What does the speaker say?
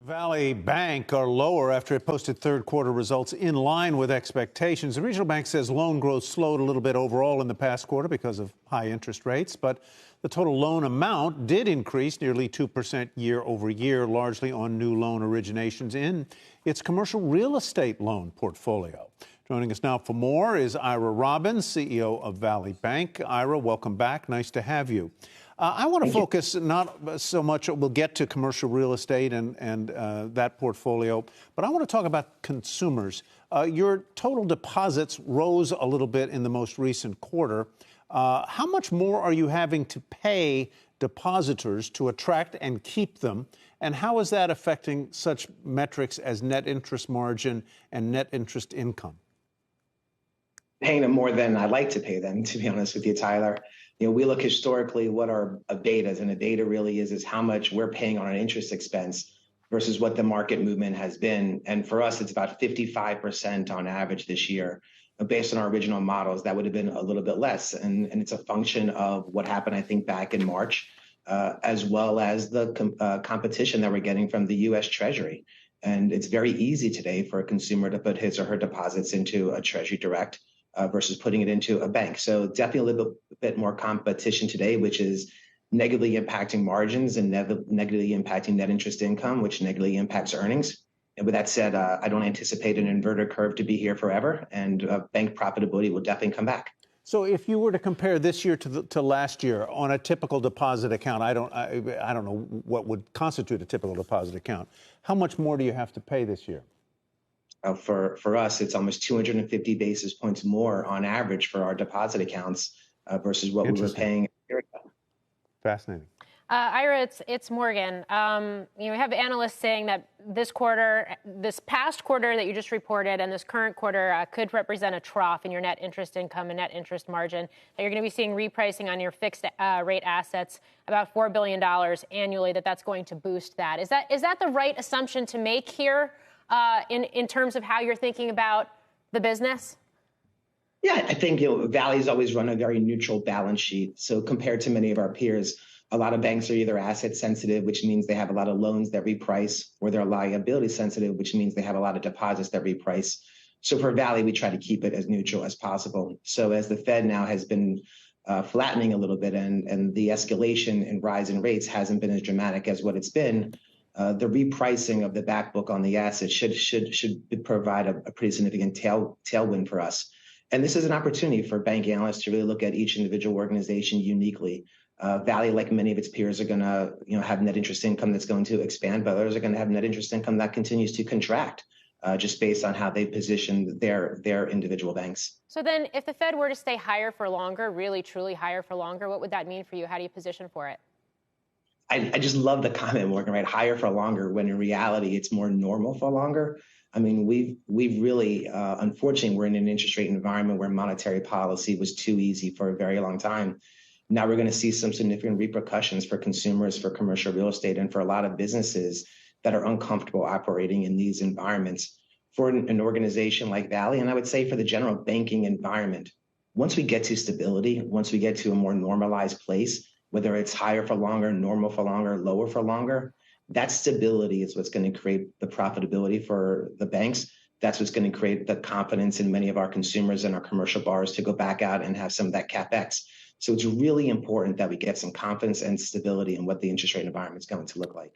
Valley Bank are lower after it posted third quarter results in line with expectations. The regional bank says loan growth slowed a little bit overall in the past quarter because of high interest rates, but the total loan amount did increase nearly 2% year over year, largely on new loan originations in its commercial real estate loan portfolio. Joining us now for more is Ira Robbins, CEO of Valley Bank. Ira, welcome back. Nice to have you. I want to focus not so much, we'll get to commercial real estate and that portfolio, but I want to talk about consumers. Your total deposits rose a little bit in the most recent quarter. How much more are you having to pay depositors to attract and keep them? And how is that affecting such metrics as net interest margin and net interest income? Paying them more than I like to pay them, to be honest with you, Tyler. We look historically what are betas, and a beta really is how much we're paying on an interest expense versus what the market movement has been. And for us, it's about 55% on average this year. Based on our original models, that would have been a little bit less. And it's a function of what happened, I think, back in March, as well as the competition that we're getting from the U.S. Treasury. And it's very easy today for a consumer to put his or her deposits into a Treasury Direct versus putting it into a bank. So definitely a little bit more competition today, which is negatively impacting margins and negatively impacting net interest income, which negatively impacts earnings. And with that said, I don't anticipate an inverted curve to be here forever, and bank profitability will definitely come back. So if you were to compare this year to last year on a typical deposit account, I don't know what would constitute a typical deposit account. How much more do you have to pay this year? For us, it's almost 250 basis points more on average for our deposit accounts versus what we were paying a year ago. Fascinating. Ira, it's Morgan. We have analysts saying that this past quarter that you just reported and this current quarter could represent a trough in your net interest income and net interest margin, that you're going to be seeing repricing on your fixed rate assets about $4 billion annually, that's going to boost that. Is that the right assumption to make here in terms of how you're thinking about the business? Yeah, I think Valley's always run a very neutral balance sheet. So compared to many of our peers, a lot of banks are either asset sensitive, which means they have a lot of loans that reprice, or they're liability sensitive, which means they have a lot of deposits that reprice. So for Valley, we try to keep it as neutral as possible. So as the Fed now has been flattening a little bit, and the escalation and rise in rates hasn't been as dramatic as what it's been, the repricing of the back book on the assets should provide a pretty significant tailwind for us. And this is an opportunity for bank analysts to really look at each individual organization uniquely. Valley, like many of its peers, are going to have net interest income that's going to expand, but others are going to have net interest income that continues to contract, just based on how they position their individual banks. So then if the Fed were to stay higher for longer, really truly higher for longer, what would that mean for you? How do you position for it? I just love the comment, Morgan, right? Higher for longer, when in reality, it's more normal for longer. I mean, we've really, unfortunately, we're in an interest rate environment where monetary policy was too easy for a very long time. Now we're going to see some significant repercussions for consumers, for commercial real estate, and for a lot of businesses that are uncomfortable operating in these environments. For an organization like Valley, and I would say for the general banking environment, once we get to stability, once we get to a more normalized place, whether it's higher for longer, normal for longer, lower for longer, that stability is what's going to create the profitability for the banks. That's what's going to create the confidence in many of our consumers and our commercial borrowers to go back out and have some of that CapEx. So it's really important that we get some confidence and stability in what the interest rate environment is going to look like.